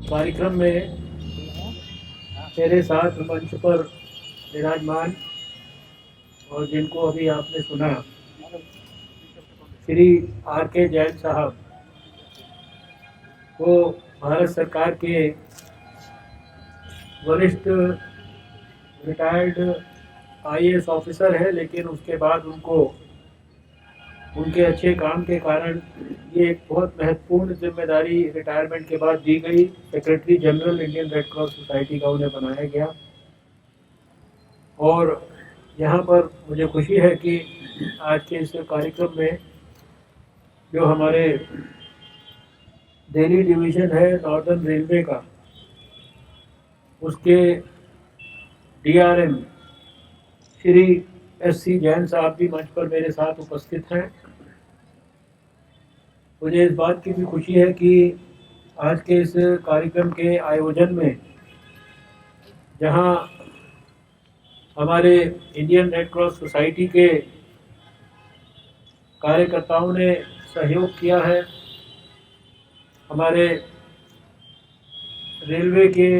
कार्यक्रम में मेरे साथ मंच पर विराजमान और जिनको अभी आपने सुना, श्री R.K. जैन साहब, वो भारत सरकार के वरिष्ठ रिटायर्ड IAS ऑफिसर है, लेकिन उसके बाद उनको उनके अच्छे काम के कारण ये एक बहुत महत्वपूर्ण जिम्मेदारी रिटायरमेंट के बाद दी गई। Secretary general Indian red cross society का उन्हें बनाया गया। और यहाँ पर मुझे खुशी है कि आज के इस कार्यक्रम में जो हमारे दिल्ली डिवीज़न है नॉर्दर्न रेलवे का, उसके DRM श्री SC जैन साहब भी मंच पर मेरे साथ उपस्थित हैं। मुझे इस बात की भी खुशी है कि आज के इस कार्यक्रम के आयोजन में, जहां हमारे इंडियन रेड क्रॉस सोसाइटी के कार्यकर्ताओं ने सहयोग किया है, हमारे रेलवे के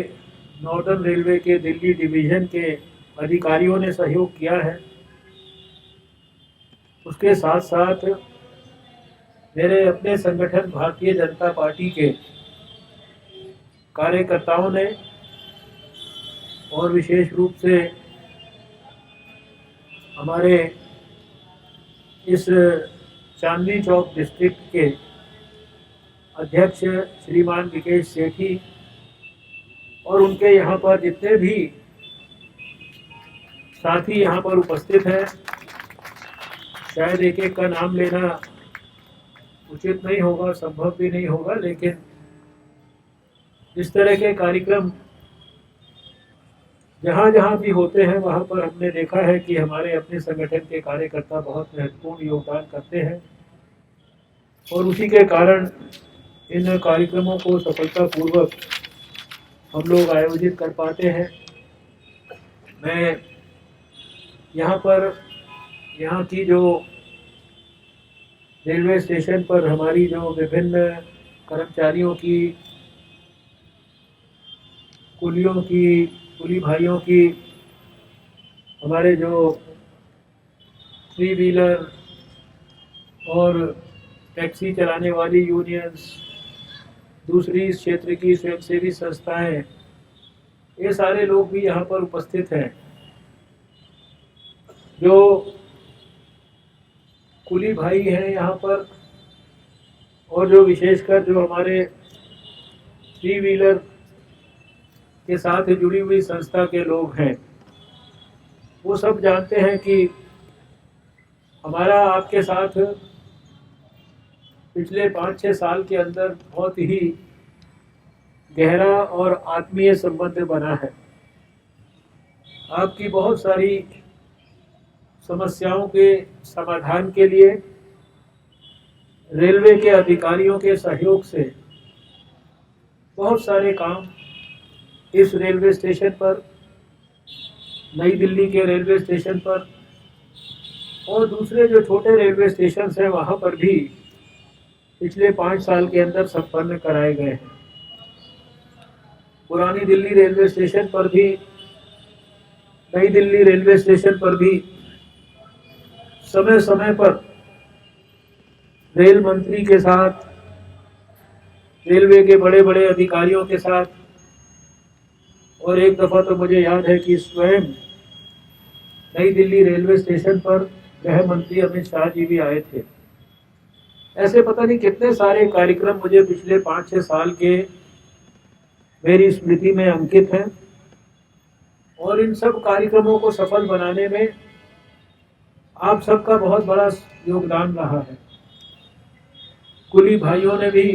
नॉर्दर्न रेलवे के दिल्ली डिवीज़न के अधिकारियों ने सहयोग किया है, उसके साथ साथ मेरे अपने संगठन भारतीय जनता पार्टी के कार्यकर्ताओं ने, और विशेष रूप से हमारे इस चांदनी चौक डिस्ट्रिक्ट के अध्यक्ष श्रीमान विकेश सेठी और उनके यहाँ पर जितने भी साथी यहाँ पर उपस्थित हैं, शायद एक एक का नाम लेना उचित नहीं होगा, संभव भी नहीं होगा, लेकिन इस तरह के कार्यक्रम जहाँ जहाँ भी होते हैं वहाँ पर हमने देखा है कि हमारे अपने संगठन के कार्यकर्ता बहुत महत्वपूर्ण योगदान करते हैं और उसी के कारण इन कार्यक्रमों को सफलतापूर्वक हम लोग आयोजित कर पाते हैं। मैं यहाँ की जो रेलवे स्टेशन पर हमारी जो विभिन्न कर्मचारियों की, कुली भाइयों की, हमारे जो 3 व्हीलर और टैक्सी चलाने वाली यूनियंस, दूसरी इस क्षेत्र की स्वयंसेवी संस्थाएं, ये सारे लोग भी यहाँ पर उपस्थित हैं। जो कुली भाई हैं यहाँ पर और जो विशेषकर जो हमारे 3 व्हीलर के साथ जुड़ी हुई संस्था के लोग हैं, वो सब जानते हैं कि हमारा आपके साथ पिछले 5-6 साल के अंदर बहुत ही गहरा और आत्मीय संबंध बना है। आपकी बहुत सारी समस्याओं के समाधान के लिए रेलवे के अधिकारियों के सहयोग से बहुत सारे काम इस रेलवे स्टेशन पर, नई दिल्ली के रेलवे स्टेशन पर और दूसरे जो छोटे रेलवे स्टेशन हैं वहाँ पर भी पिछले 5 साल के अंदर संपन्न कराए गए हैं। पुरानी दिल्ली रेलवे स्टेशन पर भी, नई दिल्ली रेलवे स्टेशन पर भी समय समय पर रेल मंत्री के साथ, रेलवे के बड़े बड़े अधिकारियों के साथ, और एक दफ़ा तो मुझे याद है कि स्वयं नई दिल्ली रेलवे स्टेशन पर गृह मंत्री अमित शाह जी भी आए थे। ऐसे पता नहीं कितने सारे कार्यक्रम मुझे पिछले 5-6 साल के मेरी स्मृति में अंकित हैं और इन सब कार्यक्रमों को सफल बनाने में आप सबका बहुत बड़ा योगदान रहा है। कुली भाइयों ने भी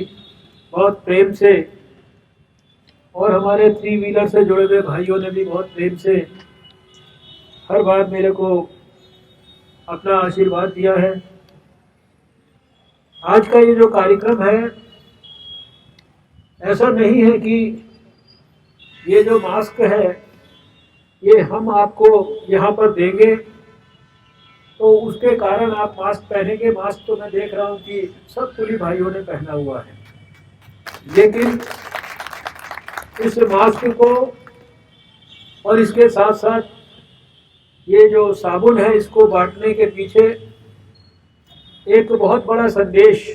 बहुत प्रेम से और हमारे 3 व्हीलर से जुड़े हुए भाइयों ने भी बहुत प्रेम से हर बार मेरे को अपना आशीर्वाद दिया है। आज का ये जो कार्यक्रम है, ऐसा नहीं है कि ये जो मास्क है ये हम आपको यहाँ पर देंगे तो उसके कारण आप मास्क पहनेंगे। मास्क तो मैं देख रहा हूँ कि सब कुली भाइयों ने पहना हुआ है, लेकिन इस मास्क को और इसके साथ साथ ये जो साबुन है इसको बांटने के पीछे एक बहुत बड़ा संदेश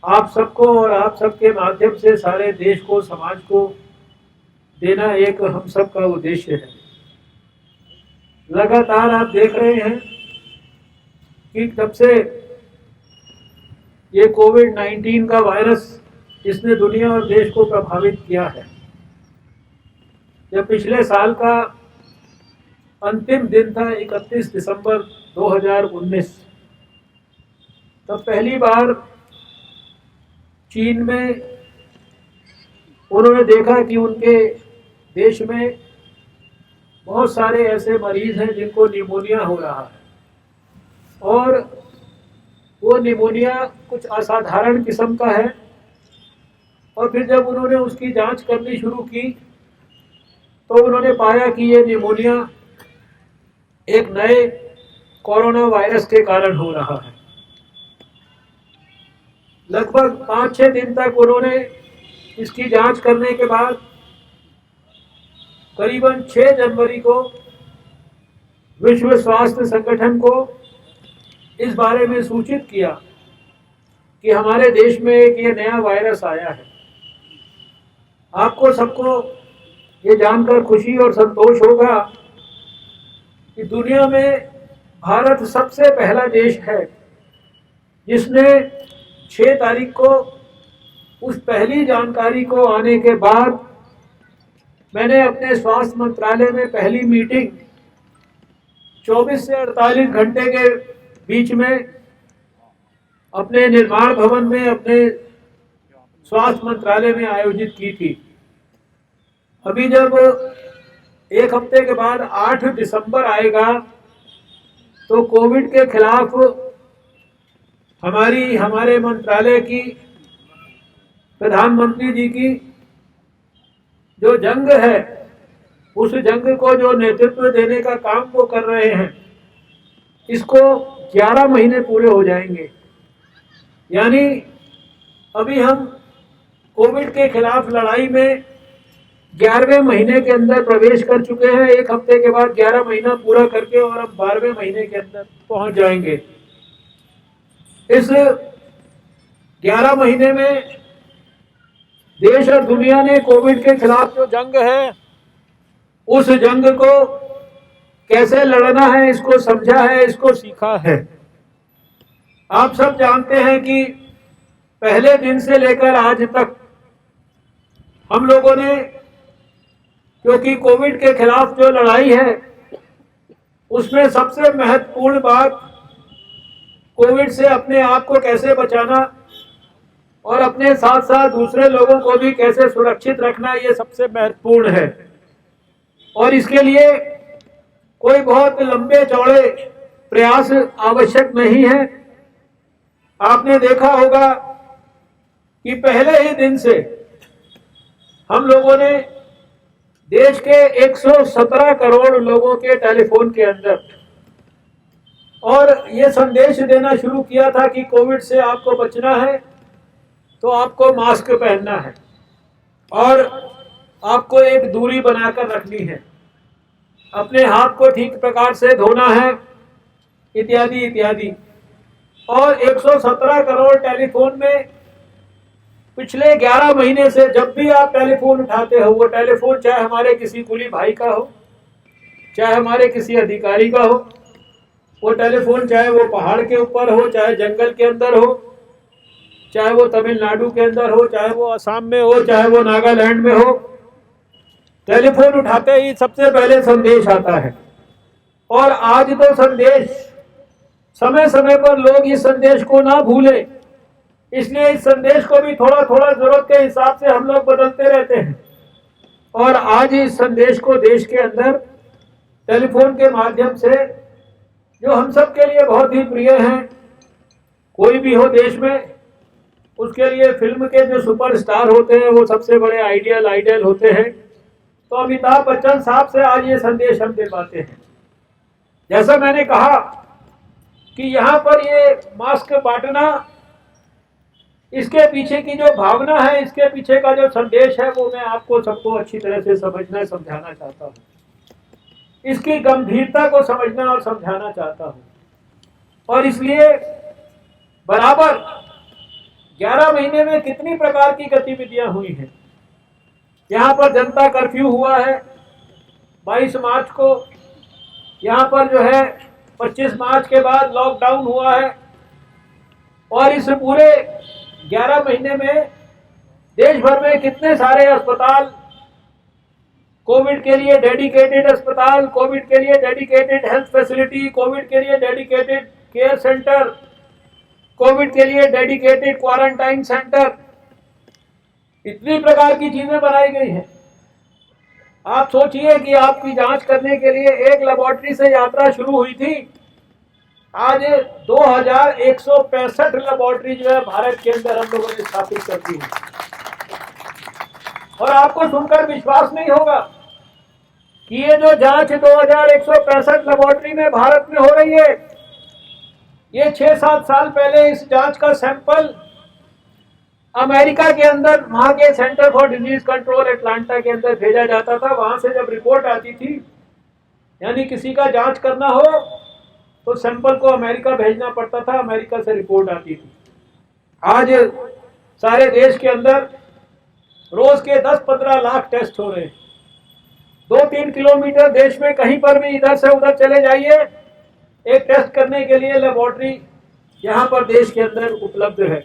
आप सबको और आप सबके माध्यम से सारे देश को, समाज को देना एक हम सब का उद्देश्य है। लगातार आप देख रहे हैं कि तब से ये कोविड-19 का वायरस इसने दुनिया और देश को प्रभावित किया है। जब पिछले साल का अंतिम दिन था 31 दिसंबर 2019, तब पहली बार चीन में उन्होंने देखा कि उनके देश में बहुत सारे ऐसे मरीज हैं जिनको निमोनिया हो रहा है और वो निमोनिया कुछ असाधारण किस्म का है। और फिर जब उन्होंने उसकी जांच करनी शुरू की तो उन्होंने पाया कि ये निमोनिया एक नए कोरोना वायरस के कारण हो रहा है। लगभग 5-6 दिन तक उन्होंने इसकी जांच करने के बाद करीबन 6 जनवरी को विश्व स्वास्थ्य संगठन को इस बारे में सूचित किया कि हमारे देश में एक ये नया वायरस आया है। आपको सबको ये जानकर खुशी और संतोष होगा कि दुनिया में भारत सबसे पहला देश है जिसने 6 तारीख को उस पहली जानकारी को आने के बाद मैंने अपने स्वास्थ्य मंत्रालय में पहली मीटिंग 24 से 48 घंटे के बीच में अपने निर्माण भवन में अपने स्वास्थ्य मंत्रालय में आयोजित की थी। अभी जब एक हफ्ते के बाद 8 दिसंबर आएगा तो कोविड के खिलाफ हमारे मंत्रालय की, प्रधानमंत्री जी की जो जंग है, उस जंग को जो नेतृत्व देने का काम वो कर रहे हैं, इसको 11 महीने पूरे हो जाएंगे। यानी अभी हम कोविड के खिलाफ लड़ाई में 11वें महीने के अंदर प्रवेश कर चुके हैं। एक हफ्ते के बाद 11 महीना पूरा करके और हम 12वें महीने के अंदर पहुंच जाएंगे। इस 11 महीने में देश और दुनिया ने कोविड के खिलाफ जो जंग है, उस जंग को कैसे लड़ना है इसको समझा है, इसको सीखा है। आप सब जानते हैं कि पहले दिन से लेकर आज तक हम लोगों ने, क्योंकि कोविड के खिलाफ जो लड़ाई है उसमें सबसे महत्वपूर्ण बात कोविड से अपने आप को कैसे बचाना और अपने साथ साथ दूसरे लोगों को भी कैसे सुरक्षित रखना, ये सबसे महत्वपूर्ण है। और इसके लिए कोई बहुत लंबे चौड़े प्रयास आवश्यक नहीं है। आपने देखा होगा कि पहले ही दिन से हम लोगों ने देश के 117 करोड़ लोगों के टेलीफोन के अंदर और ये संदेश देना शुरू किया था कि कोविड से आपको बचना है तो आपको मास्क पहनना है और आपको एक दूरी बनाकर रखनी है, अपने हाथ को ठीक प्रकार से धोना है, इत्यादि इत्यादि। और 117 करोड़ टेलीफोन में पिछले 11 महीने से जब भी आप टेलीफोन उठाते हो, वो टेलीफोन चाहे हमारे किसी कुली भाई का हो, चाहे हमारे किसी अधिकारी का हो, वो टेलीफोन चाहे वो पहाड़ के ऊपर हो, चाहे जंगल के अंदर हो, चाहे वो तमिलनाडु के अंदर हो, चाहे वो असम में हो, चाहे वो नागालैंड में हो, टेलीफोन उठाते ही सबसे पहले संदेश आता है। और आज तो संदेश समय समय पर लोग इस संदेश को ना भूले, इसलिए इस संदेश को भी थोड़ा थोड़ा जरूरत के हिसाब से हम लोग बदलते रहते हैं। और आज इस संदेश को देश के अंदर टेलीफोन के माध्यम से, जो हम सब के लिए बहुत ही प्रिय हैं, कोई भी हो देश में, उसके लिए फिल्म के जो सुपरस्टार होते हैं वो सबसे बड़े आइडियल होते हैं। तो अमिताभ बच्चन साहब से आज ये संदेश हम दे पाते हैं। जैसा मैंने कहा कि यहाँ पर ये मास्क बांटना, इसके पीछे की जो भावना है, इसके पीछे का जो संदेश है, वो मैं आपको सबको अच्छी तरह से समझना समझाना चाहता हूँ। इसकी गंभीरता को समझना और समझाना चाहता हूँ। और इसलिए बराबर 11 महीने में कितनी प्रकार की गतिविधियां हुई हैं। यहाँ पर जनता कर्फ्यू हुआ है 22 मार्च को, यहाँ पर जो है 25 मार्च के बाद लॉकडाउन हुआ है। और इस पूरे 11 महीने में देश भर में कितने सारे अस्पताल, कोविड के लिए डेडिकेटेड अस्पताल, कोविड के लिए डेडिकेटेड हेल्थ फैसिलिटी, कोविड के लिए डेडिकेटेड केयर सेंटर, कोविड के लिए डेडिकेटेड क्वारंटाइन सेंटर, इतनी प्रकार की चीजें बनाई गई हैं। आप सोचिए कि आपकी जांच करने के लिए एक लेबोरेटरी से यात्रा शुरू हुई थी, आज 2165 लेबोरेटरी जो है भारत के अंदर हम लोगों ने स्थापित कर दी है। और आपको सुनकर विश्वास नहीं होगा कि ये जो जांच 2165 लेबोरेटरी में भारत में हो रही है, ये 6-7 साल पहले इस जांच का सैंपल अमेरिका के अंदर, वहां के centre for disease control Atlanta के अंदर भेजा जाता था। वहां से जब रिपोर्ट आती थी, यानी किसी का जांच करना हो तो सैंपल को अमेरिका भेजना पड़ता था, अमेरिका से रिपोर्ट आती थी। आज सारे देश के अंदर रोज के 10-15 लाख टेस्ट हो रहे हैं। 2-3 किलोमीटर देश में कहीं पर भी इधर से उधर चले जाइए, एक टेस्ट करने के लिए लेबोरेटरी यहाँ पर देश के अंदर उपलब्ध है।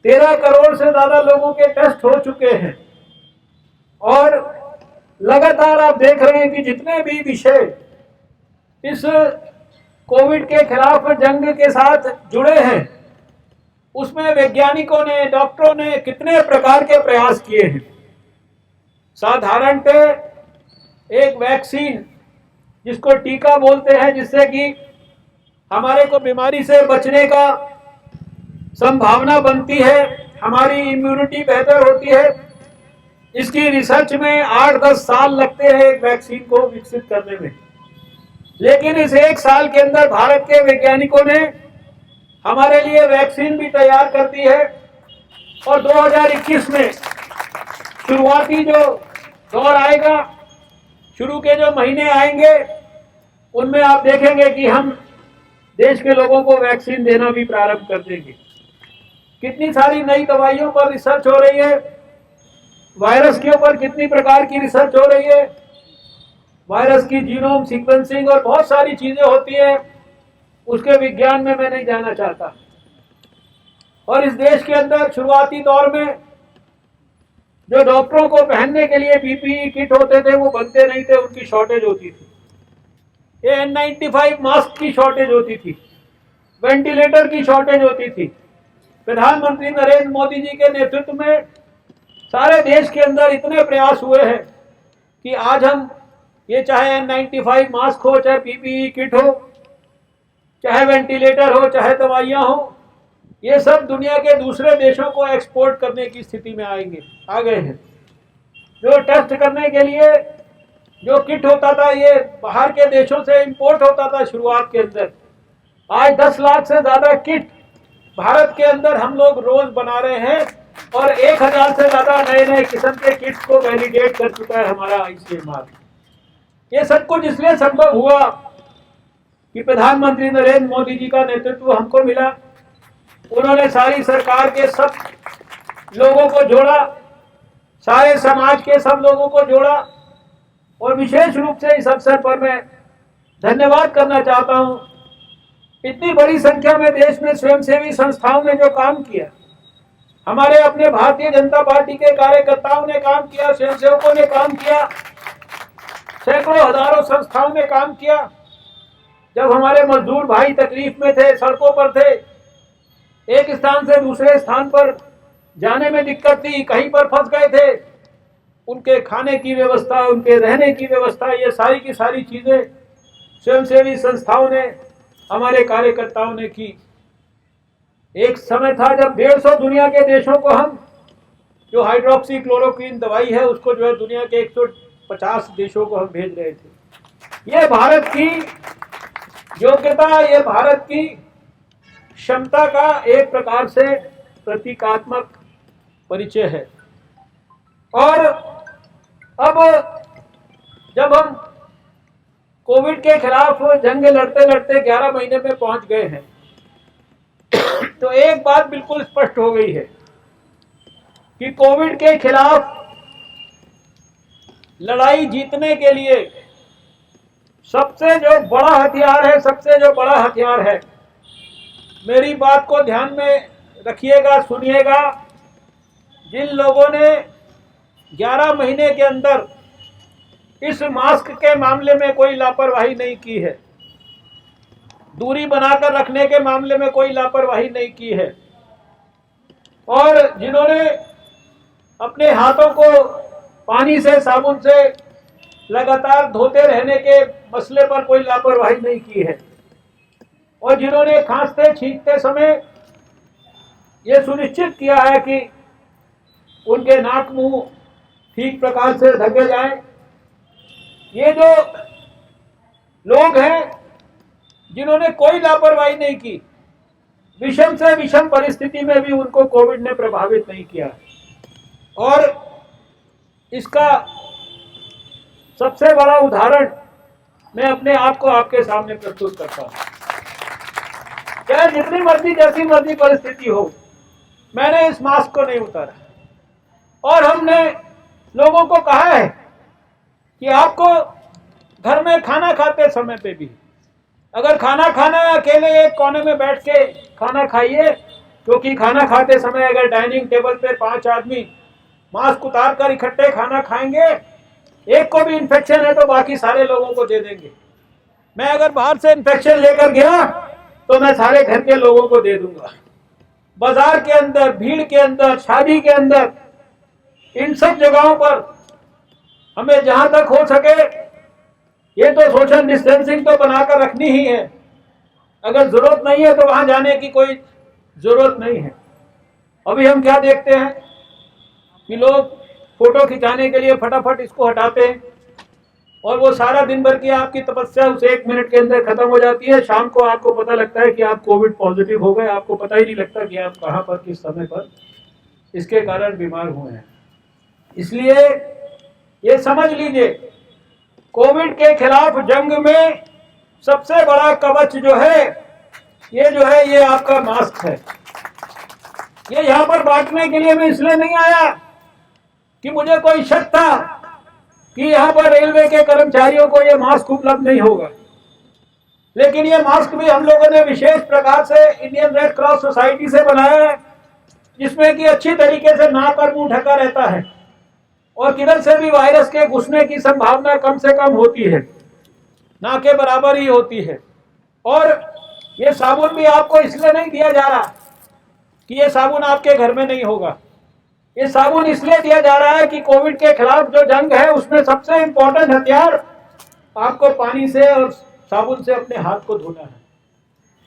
13 करोड़ से ज्यादा लोगों के टेस्ट हो चुके हैं। और लगातार आप देख रहे हैं कि जितने भी विषय इस कोविड के खिलाफ जंग के साथ जुड़े हैं, उसमें वैज्ञानिकों ने, डॉक्टरों ने कितने प्रकार के प्रयास किए हैं। साधारणतः एक वैक्सीन, जिसको टीका बोलते हैं, जिससे कि हमारे को बीमारी से बचने का संभावना बनती है, हमारी इम्यूनिटी बेहतर होती है, इसकी रिसर्च में 8-10 साल लगते हैं एक वैक्सीन को विकसित करने में। लेकिन इस 1 साल के अंदर भारत के वैज्ञानिकों ने हमारे लिए वैक्सीन भी तैयार कर दी है। और 2021 में शुरुआती जो दौर आएगा, शुरू के जो महीने आएंगे, उनमें आप देखेंगे कि हम देश के लोगों को वैक्सीन देना भी प्रारंभ कर देंगे। कितनी सारी नई दवाइयों पर रिसर्च हो रही है, वायरस के ऊपर कितनी प्रकार की रिसर्च हो रही है, वायरस की जीनोम सीक्वेंसिंग और बहुत सारी चीजें होती है। उसके विज्ञान में मैं नहीं जाना चाहता। और इस देश के अंदर शुरुआती दौर में जो डॉक्टरों को पहनने के लिए पीपीई किट होते थे, वो बनते नहीं थे, उनकी शॉर्टेज होती थी। ये N95 मास्क की शॉर्टेज होती थी, वेंटिलेटर की शॉर्टेज होती थी। प्रधानमंत्री नरेंद्र मोदी जी के नेतृत्व में सारे देश के अंदर इतने प्रयास हुए हैं कि आज हम ये चाहे N95 मास्क हो, चाहे पीपीई किट हो, चाहे वेंटिलेटर हो, चाहे दवाइयां हो, ये सब दुनिया के दूसरे देशों को एक्सपोर्ट करने की स्थिति में आ गए हैं। जो टेस्ट करने के लिए जो किट होता था, ये बाहर के देशों से इंपोर्ट होता था शुरुआत के अंदर। आज 10 लाख से ज्यादा किट भारत के अंदर हम लोग रोज बना रहे हैं और 1000 से ज्यादा नए नए किस्म के किट्स को वैलिडेट कर चुका है हमारा ICMR। ये सब कुछ इसलिए संभव हुआ कि प्रधानमंत्री नरेंद्र मोदी जी का नेतृत्व हमको मिला। उन्होंने सारी सरकार के सब लोगों को जोड़ा, सारे समाज के सब लोगों को जोड़ा। और विशेष रूप से इस अवसर पर मैं धन्यवाद करना चाहता हूं, इतनी बड़ी संख्या में देश में स्वयंसेवी संस्थाओं ने जो काम किया, हमारे अपने भारतीय जनता पार्टी के कार्यकर्ताओं ने काम किया, स्वयंसेवकों ने काम किया, सैकड़ों हजारों संस्थाओं ने काम किया। जब हमारे मजदूर भाई तकलीफ में थे, सड़कों पर थे, एक स्थान से दूसरे स्थान पर जाने में दिक्कत थी, कहीं पर फंस गए थे, उनके खाने की व्यवस्था, उनके रहने की व्यवस्था, ये सारी की सारी चीजें स्वयंसेवी संस्थाओं ने, हमारे कार्यकर्ताओं ने की। एक समय था जब 150 दुनिया के देशों को हम, जो हाइड्रोक्सी क्लोरोक्वीन दवाई है, उसको जो है दुनिया के 150 देशों को हम भेज रहे थे। ये भारत की योग्यता, ये भारत की क्षमता का एक प्रकार से प्रतीकात्मक परिचय है। और अब जब हम कोविड के खिलाफ जंग लड़ते लड़ते 11 महीने में पहुंच गए हैं, तो एक बात बिल्कुल स्पष्ट हो गई है कि कोविड के खिलाफ लड़ाई जीतने के लिए सबसे जो बड़ा हथियार है, मेरी बात को ध्यान में रखिएगा, सुनिएगा। जिन लोगों ने 11 महीने के अंदर इस मास्क के मामले में कोई लापरवाही नहीं की है, दूरी बनाकर रखने के मामले में कोई लापरवाही नहीं की है, और जिन्होंने अपने हाथों को पानी से, साबुन से लगातार धोते रहने के मसले पर कोई लापरवाही नहीं की है, और जिन्होंने खांसते छींकते समय ये सुनिश्चित किया है कि उनके नाक मुंह ठीक प्रकार से ढके जाएं, ये जो लोग हैं जिन्होंने कोई लापरवाही नहीं की, विषम से विषम परिस्थिति में भी उनको कोविड ने प्रभावित नहीं किया। और इसका सबसे बड़ा उदाहरण मैं अपने आप को आपके सामने प्रस्तुत करता हूं। चाहे जितनी मर्जी जैसी मर्जी परिस्थिति हो, मैंने इस मास्क को नहीं उतारा, और हमने लोगों को कहा है कि आपको घर में खाना खाते समय पे भी अगर खाना खाना है, अकेले एक कोने में बैठ के खाना खाइए, क्योंकि खाना खाते समय अगर डाइनिंग टेबल पे 5 आदमी मास्क उतार कर इकट्ठे खाना खाएंगे, एक को भी इन्फेक्शन है तो बाकी सारे लोगों को दे देंगे। मैं अगर बाहर से इन्फेक्शन लेकर गया तो मैं सारे घर के लोगों को दे दूंगा। बाजार के अंदर, भीड़ के अंदर, शादी के अंदर, इन सब जगहों पर हमें जहां तक हो सके ये तो सोशल डिस्टेंसिंग तो बनाकर रखनी ही है। अगर जरूरत नहीं है तो वहां जाने की कोई जरूरत नहीं है। अभी हम क्या देखते हैं कि लोग फोटो खिंचाने के लिए फटाफट इसको हटाते हैं, और वो सारा दिन भर की आपकी तपस्या उस 1 मिनट के अंदर खत्म हो जाती है। शाम को आपको पता लगता है कि आप कोविड पॉजिटिव हो गए, आपको पता ही नहीं लगता कि आप कहां पर, किस समय पर इसके कारण बीमार हुए हैं। इसलिए ये समझ लीजिए, कोविड के खिलाफ जंग में सबसे बड़ा कवच जो है ये आपका मास्क है। ये यहाँ पर बांटने के लिए मैं इसलिए नहीं आया कि मुझे कोई शक था कि यहाँ पर रेलवे के कर्मचारियों को ये मास्क उपलब्ध नहीं होगा, लेकिन ये मास्क भी हम लोगों ने विशेष प्रकार से इंडियन रेड क्रॉस सोसाइटी से बनाया है, जिसमें कि अच्छी तरीके से नाक और मुंह ढका रहता है और किधर से भी वायरस के घुसने की संभावना कम से कम होती है, ना के बराबर ही होती है। और ये साबुन भी आपको इसलिए नहीं दिया जा रहा कि ये साबुन आपके घर में नहीं होगा। ये साबुन इसलिए दिया जा रहा है कि कोविड के खिलाफ जो जंग है उसमें सबसे इंपॉर्टेंट हथियार आपको पानी से और साबुन से अपने हाथ को धोना है।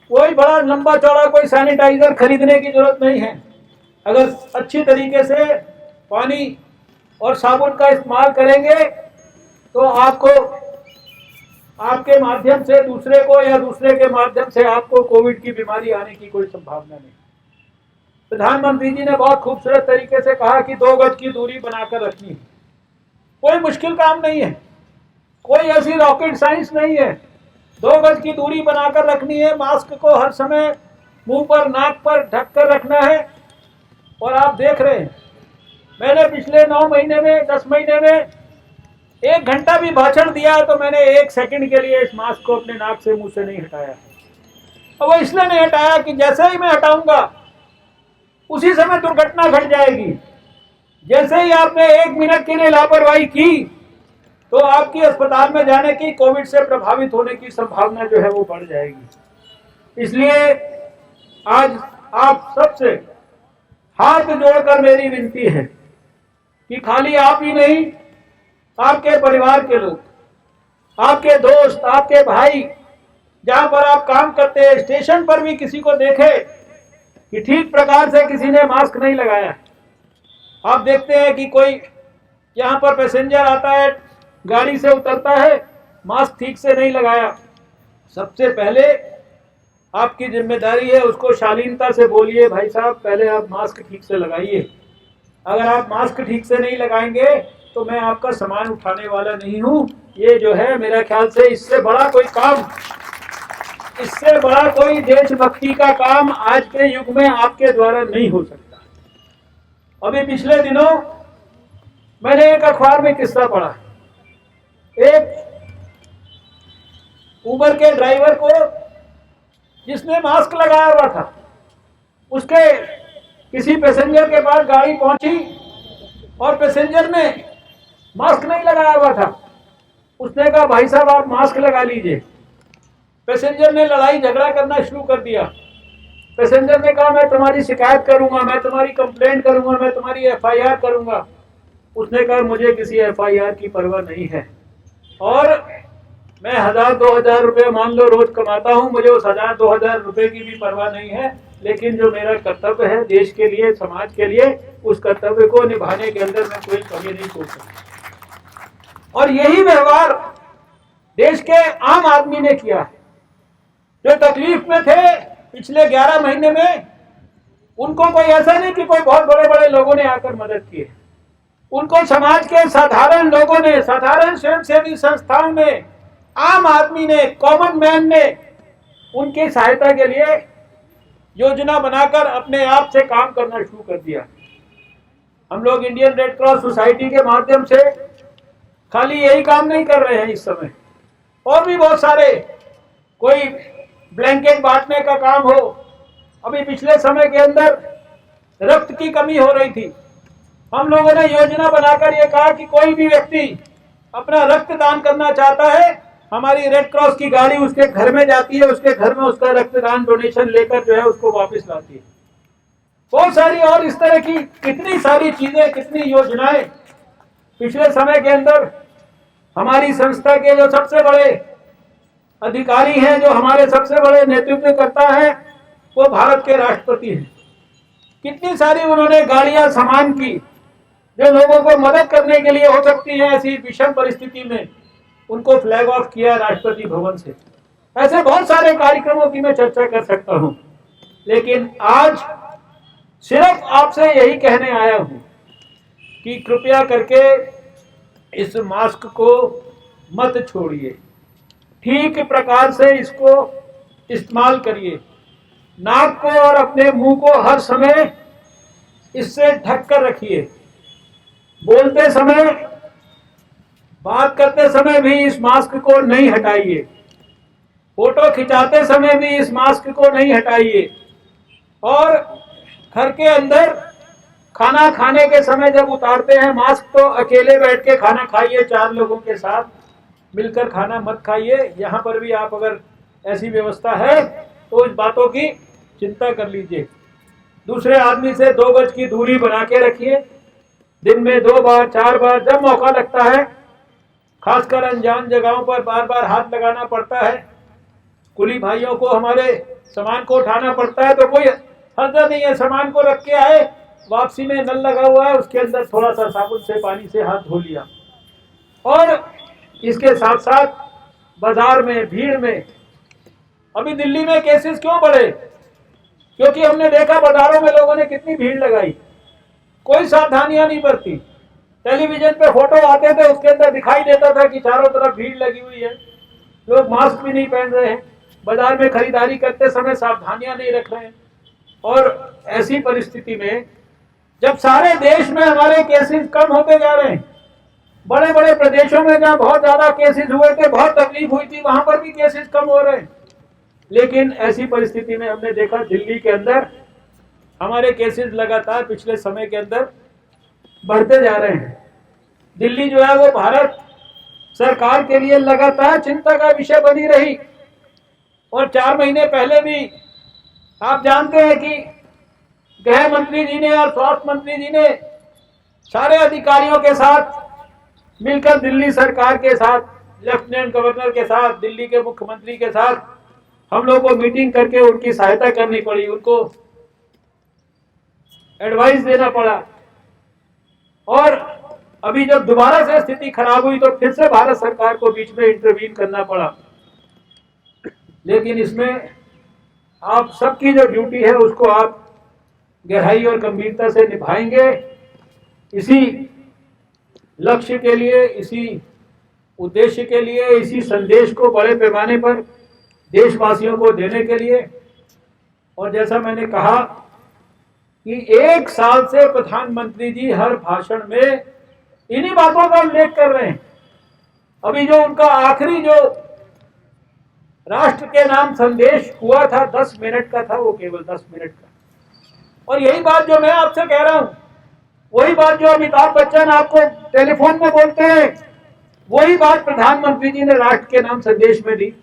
कोई बड़ा लंबा चौड़ा कोई सैनिटाइजर खरीदने की जरूरत नहीं है। अगर अच्छी तरीके से पानी और साबुन का इस्तेमाल करेंगे तो आपको, आपके माध्यम से दूसरे को या दूसरे के माध्यम से आपको कोविड की बीमारी आने की कोई संभावना नहीं। प्रधानमंत्री जी ने बहुत खूबसूरत तरीके से कहा कि 2 गज की दूरी बनाकर रखनी है। कोई मुश्किल काम नहीं है, कोई ऐसी रॉकेट साइंस नहीं है। 2 गज की दूरी बनाकर रखनी है, मास्क को हर समय मुंह पर, नाक पर ढक कर रखना है। और आप देख रहे हैं, मैंने पिछले 9 महीने में, 10 महीने में 1 घंटा भी भाषण दिया तो मैंने 1 सेकंड के लिए इस मास्क को अपने नाक से, मुंह से नहीं हटाया। और वो इसलिए नहीं हटाया कि जैसे ही मैं हटाऊंगा उसी समय दुर्घटना घट जाएगी। जैसे ही आपने 1 मिनट के लिए लापरवाही की तो आपकी अस्पताल में जाने की, कोविड से प्रभावित होने की संभावना जो है वो बढ़ जाएगी। इसलिए आज आप सबसे हाथ जोड़कर मेरी विनती है कि खाली आप ही नहीं, आपके परिवार के लोग, आपके दोस्त, आपके भाई, जहां पर आप काम करते हैं, स्टेशन पर भी किसी को देखे कि ठीक प्रकार से किसी ने मास्क नहीं लगाया। आप देखते हैं कि कोई यहाँ पर पैसेंजर आता है, गाड़ी से उतरता है, मास्क ठीक से नहीं लगाया। सबसे पहले आपकी जिम्मेदारी है, उसको शालीनता से बोलिए, भाई साहब पहले आप मास्क ठीक से लगाइए। अगर आप मास्क ठीक से नहीं लगाएंगे तो मैं आपका सामान उठाने वाला नहीं हूं। ये जो है मेरा ख्याल से इससे बड़ा कोई देशभक्ति का काम आज के युग में आपके द्वारा नहीं हो सकता। अभी पिछले दिनों मैंने एक अखबार में किस्सा पढ़ा, एक उबर के ड्राइवर को जिसने मास्क लगाया हुआ था, उसके किसी पैसेंजर के पास गाड़ी पहुंची और पैसेंजर ने मास्क नहीं लगाया हुआ था। उसने कहा भाई साहब आप मास्क लगा लीजिए। पैसेंजर ने लड़ाई झगड़ा करना शुरू कर दिया। पैसेंजर ने कहा मैं तुम्हारी शिकायत करूंगा, मैं तुम्हारी कंप्लेंट करूंगा, मैं तुम्हारी एफआईआर करूंगा। उसने कहा मुझे किसी एफआईआर की परवाह नहीं है और मैं 1000-2000 रुपये मान लो रोज कमाता हूं, मुझे उस 1000-2000 रुपये की भी परवाह नहीं है, लेकिन जो मेरा कर्तव्य है देश के लिए, समाज के लिए, उस कर्तव्य को निभाने के अंदर मैं कोई कमी नहीं छोड़ सकता। और यही व्यवहार देश के आम आदमी ने किया है। जो तकलीफ में थे पिछले 11 महीने में, उनको कोई ऐसा नहीं कि कोई बहुत बड़े बड़े लोगों ने आकर मदद की है। उनको समाज के साधारण लोगों ने, साधारण स्वयंसेवी संस्थाओं ने, आम आदमी ने, कॉमन मैन ने उनकी सहायता के लिए योजना बनाकर अपने आप से काम करना शुरू कर दिया। हम लोग इंडियन रेड क्रॉस सोसाइटी के माध्यम से खाली यही काम नहीं कर रहे हैं इस समय, और भी बहुत सारे, कोई ब्लैंकेट बांटने का काम हो। अभी पिछले समय के अंदर रक्त की कमी हो रही थी, हम लोगों ने योजना बनाकर ये कहा कि कोई भी व्यक्ति अपना रक्त दान करना चाहता है, हमारी रेड क्रॉस की गाड़ी उसके घर में जाती है, उसके घर में उसका रक्तदान डोनेशन लेकर जो है उसको वापस लाती है। बहुत सारी और इस तरह की कितनी सारी चीजें, कितनी योजनाएं पिछले समय के अंदर हमारी संस्था के जो सबसे बड़े अधिकारी हैं, जो हमारे सबसे बड़े नेतृत्व करता है, वो भारत के राष्ट्रपति हैं। कितनी सारी उन्होंने गाड़ियां सामान की जो लोगों को मदद करने के लिए हो सकती है ऐसी विषम परिस्थिति में, उनको फ्लैग ऑफ किया राष्ट्रपति भवन से। ऐसे बहुत सारे कार्यक्रमों की मैं चर्चा कर सकता हूं, लेकिन आज सिर्फ आपसे यही कहने आया हूं कि कृपया करके इस मास्क को मत छोड़िए, ठीक प्रकार से इसको इस्तेमाल करिए। नाक को और अपने मुंह को हर समय इससे ढक कर रखिए। बोलते समय, बात करते समय भी इस मास्क को नहीं हटाइए। फोटो खिंचाते समय भी इस मास्क को नहीं हटाइए। और घर के अंदर खाना खाने के समय जब उतारते हैं मास्क, तो अकेले बैठ के खाना खाइए, 4 लोगों के साथ मिलकर खाना मत खाइए। यहाँ पर भी आप अगर ऐसी व्यवस्था है तो इस बातों की चिंता कर लीजिए। दूसरे आदमी से 2 गज की दूरी बना के रखिए। दिन में 2 बार 4 बार जब मौका लगता है, खासकर अनजान जगहों पर बार बार हाथ लगाना पड़ता है। कुली भाइयों को हमारे सामान को उठाना पड़ता है, तो कोई हर्ज नहीं है, सामान को रख के आए, वापसी में नल लगा हुआ है, उसके अंदर थोड़ा सा साबुन से पानी से हाथ धो लिया। और इसके साथ साथ बाजार में, भीड़ में, अभी दिल्ली में केसेस क्यों बढ़े? क्योंकि हमने देखा बाजारों में लोगों ने कितनी भीड़ लगाई, कोई सावधानियां नहीं बरती। टेलीविजन पे फोटो आते थे, उसके अंदर दिखाई देता था कि चारों तरफ भीड़ लगी हुई है, लोग मास्क भी नहीं पहन रहे हैं, बाजार में खरीदारी करते समय सावधानियां नहीं रख रहे हैं। और ऐसी परिस्थिति में जब सारे देश में हमारे केसेस कम होते जा रहे हैं, बड़े बड़े प्रदेशों में जहां बहुत ज्यादा केसेस हुए थे, बहुत तकलीफ हुई थी, वहां पर भी केसेस कम हो रहे हैं, लेकिन ऐसी परिस्थिति में हमने देखा दिल्ली के अंदर हमारे केसेस लगातार पिछले समय के अंदर बढ़ते जा रहे हैं। दिल्ली जो है वो भारत सरकार के लिए लगातार चिंता का विषय बनी रही। और 4 महीने पहले भी आप जानते हैं कि गृह मंत्री जी ने और स्वास्थ्य मंत्री जी ने सारे अधिकारियों के साथ मिलकर, दिल्ली सरकार के साथ, लेफ्टिनेंट गवर्नर के साथ, दिल्ली के मुख्यमंत्री के साथ हम लोग को मीटिंग करके उनकी सहायता करनी पड़ी, उनको एडवाइस देना पड़ा। और अभी जब दोबारा से स्थिति खराब हुई तो फिर से भारत सरकार को बीच में इंटरवीन करना पड़ा। लेकिन इसमें आप सबकी जो ड्यूटी है उसको आप गहराई और गंभीरता से निभाएंगे। इसी लक्ष्य के लिए, इसी उद्देश्य के लिए, इसी संदेश को बड़े पैमाने पर देशवासियों को देने के लिए, और जैसा मैंने कहा कि 1 साल से प्रधानमंत्री जी हर भाषण में इन्हीं बातों का उल्लेख कर रहे हैं। अभी जो उनका आखिरी जो राष्ट्र के नाम संदेश हुआ था 10 मिनट का था, वो केवल 10 मिनट का। और यही बात जो मैं आपसे कह रहा हूं, वही बात जो अमिताभ बच्चन आपको टेलीफोन में बोलते हैं, वही बात प्रधानमंत्री जी ने राष्ट्र के नाम संदेश में दी।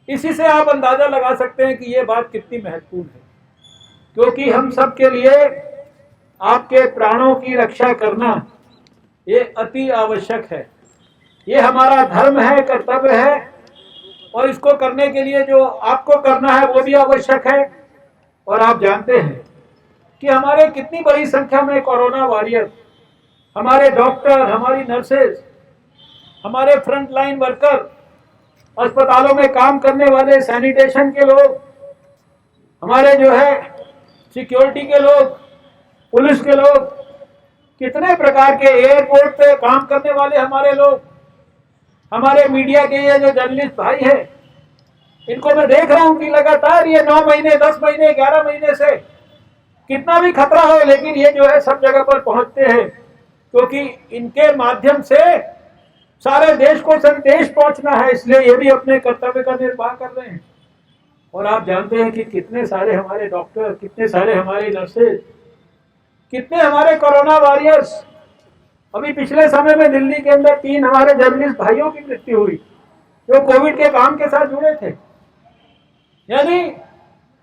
इसी से आप अंदाजा लगा सकते हैं कि ये बात कितनी महत्वपूर्ण है, क्योंकि हम सब के लिए आपके प्राणों की रक्षा करना ये अति आवश्यक है। ये हमारा धर्म है, कर्तव्य है, और इसको करने के लिए जो आपको करना है वो भी आवश्यक है। और आप जानते हैं कि हमारे कितनी बड़ी संख्या में कोरोना वॉरियर, हमारे डॉक्टर, हमारी नर्सेज, हमारे फ्रंट लाइन वर्कर, अस्पतालों में काम करने वाले सैनिटेशन के लोग, हमारे जो है सिक्योरिटी के लोग, पुलिस के लोग, कितने प्रकार के एयरपोर्ट पे काम करने वाले हमारे लोग, हमारे मीडिया के ये जो जर्नलिस्ट भाई हैं, इनको मैं देख रहा हूं कि लगातार ये 9 महीने, 10 महीने, 11 महीने से कितना भी खतरा हो, लेकिन ये जो है सब जगह पर पहुंचते हैं, क्योंकि इनके माध्यम से सारे देश को संदेश पहुंचना है, इसलिए ये भी अपने कर्तव्य का निर्वाह कर रहे हैं। और आप जानते हैं कि कितने सारे हमारे डॉक्टर, कितने सारे हमारे नर्सेज, कितने हमारे कोरोना वॉरियर्स। अभी पिछले समय में दिल्ली के अंदर 3 हमारे जर्नलिस्ट भाइयों की मृत्यु हुई जो कोविड के काम के साथ जुड़े थे। यानी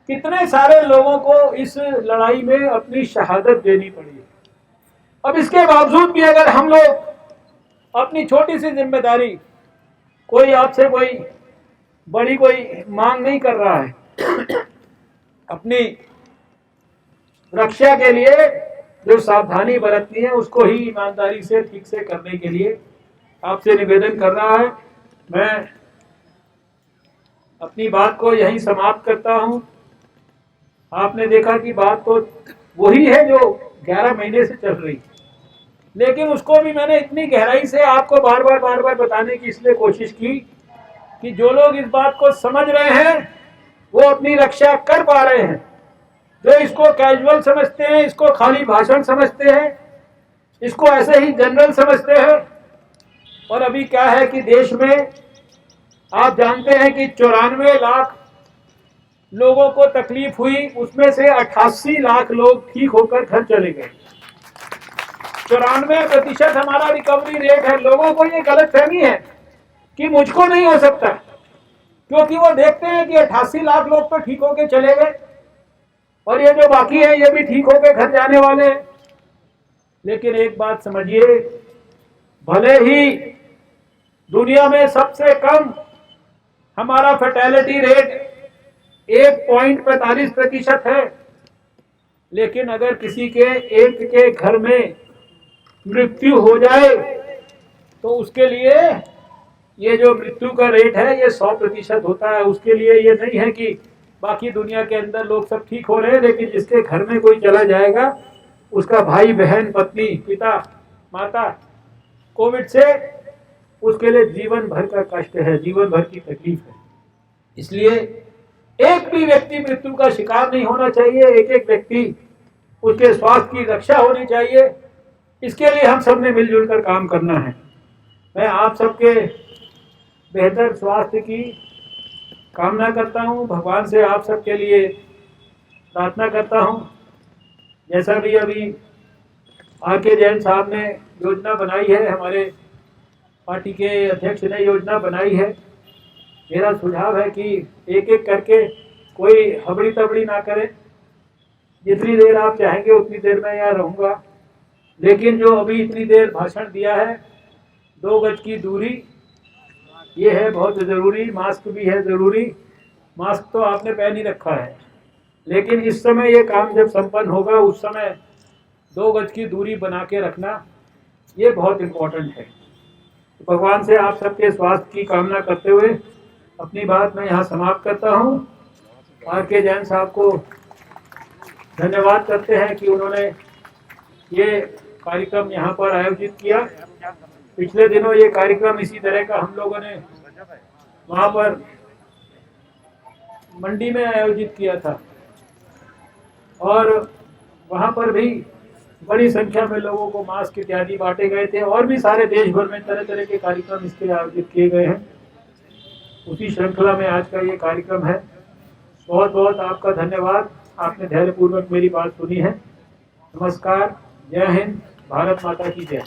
कितने सारे लोगों को इस लड़ाई में अपनी शहादत देनी पड़ी। अब इसके बावजूद भी अगर हम लोग अपनी छोटी सी जिम्मेदारी, कोई आपसे कोई बड़ी कोई मांग नहीं कर रहा है, अपनी रक्षा के लिए जो सावधानी बरतनी है उसको ही ईमानदारी से ठीक से करने के लिए आपसे निवेदन कर रहा है। मैं अपनी बात को यहीं समाप्त करता हूं। आपने देखा कि बात तो वही है जो 11 महीने से चल रही, लेकिन उसको भी मैंने इतनी गहराई से आपको बार बार बताने की इसलिए कोशिश की कि जो लोग इस बात को समझ रहे हैं वो अपनी रक्षा कर पा रहे हैं। जो इसको कैजुअल समझते हैं, इसको खाली भाषण समझते हैं, इसको ऐसे ही जनरल समझते हैं। और अभी क्या है कि देश में आप जानते हैं कि 94 लाख लोगों को तकलीफ हुई, उसमें से 88 लाख लोग ठीक होकर घर चले गए। 94% हमारा रिकवरी रेट है। लोगों को ये गलतफहमी है कि मुझको नहीं हो सकता, क्योंकि वो देखते हैं कि 88 लाख लोग तो ठीक होके चले गए और ये जो बाकी है ये भी ठीक होके घर जाने वाले हैं। लेकिन एक बात समझिए, भले ही दुनिया में सबसे कम हमारा फर्टिलिटी रेट 1.45% है, लेकिन अगर किसी के एक के घर में मृत्यु हो जाए तो उसके लिए ये जो मृत्यु का रेट है ये 100% होता है। उसके लिए ये नहीं है कि बाकी दुनिया के अंदर लोग सब ठीक हो रहे हैं, लेकिन जिसके घर में कोई चला जाएगा, उसका भाई बहन, पत्नी, पिता, माता कोविड से, उसके लिए जीवन भर का कष्ट है, जीवन भर की तकलीफ है। इसलिए एक भी व्यक्ति मृत्यु का शिकार नहीं होना चाहिए। एक एक व्यक्ति, उसके स्वास्थ्य की रक्षा होनी चाहिए। इसके लिए हम सब ने मिलजुल कर काम करना है। मैं आप सबके बेहतर स्वास्थ्य की कामना करता हूं, भगवान से आप सबके लिए प्रार्थना करता हूं। जैसा भी अभी आर.के. जैन साहब ने योजना बनाई है, हमारे पार्टी के अध्यक्ष ने योजना बनाई है, मेरा सुझाव है कि एक एक करके कोई हबड़ी तबड़ी ना करें। जितनी देर आप चाहेंगे उतनी देर मैं यहाँ रहूँगा, लेकिन जो अभी इतनी देर भाषण दिया है, 2 गज की दूरी ये है बहुत ज़रूरी, मास्क भी है ज़रूरी। मास्क तो आपने पहन ही रखा है, लेकिन इस समय ये काम जब संपन्न होगा उस समय 2 गज की दूरी बना के रखना ये बहुत इम्पोर्टेंट है। तो भगवान से आप सबके स्वास्थ्य की कामना करते हुए अपनी बात मैं यहाँ समाप्त करता हूँ। RK जैन साहब को धन्यवाद करते हैं कि उन्होंने ये कार्यक्रम यहाँ पर आयोजित किया। पिछले दिनों ये कार्यक्रम इसी तरह का हम लोगों ने वहाँ पर मंडी में आयोजित किया था और वहाँ पर भी बड़ी संख्या में लोगों को मास्क इत्यादि बांटे गए थे और भी सारे देश भर में तरह तरह के कार्यक्रम इसके आयोजित किए गए हैं। उसी श्रृंखला में आज का ये कार्यक्रम है। बहुत बहुत आपका धन्यवाद, आपने धैर्यपूर्वक मेरी बात सुनी है। नमस्कार, जय हिंद, भारत माता की जय।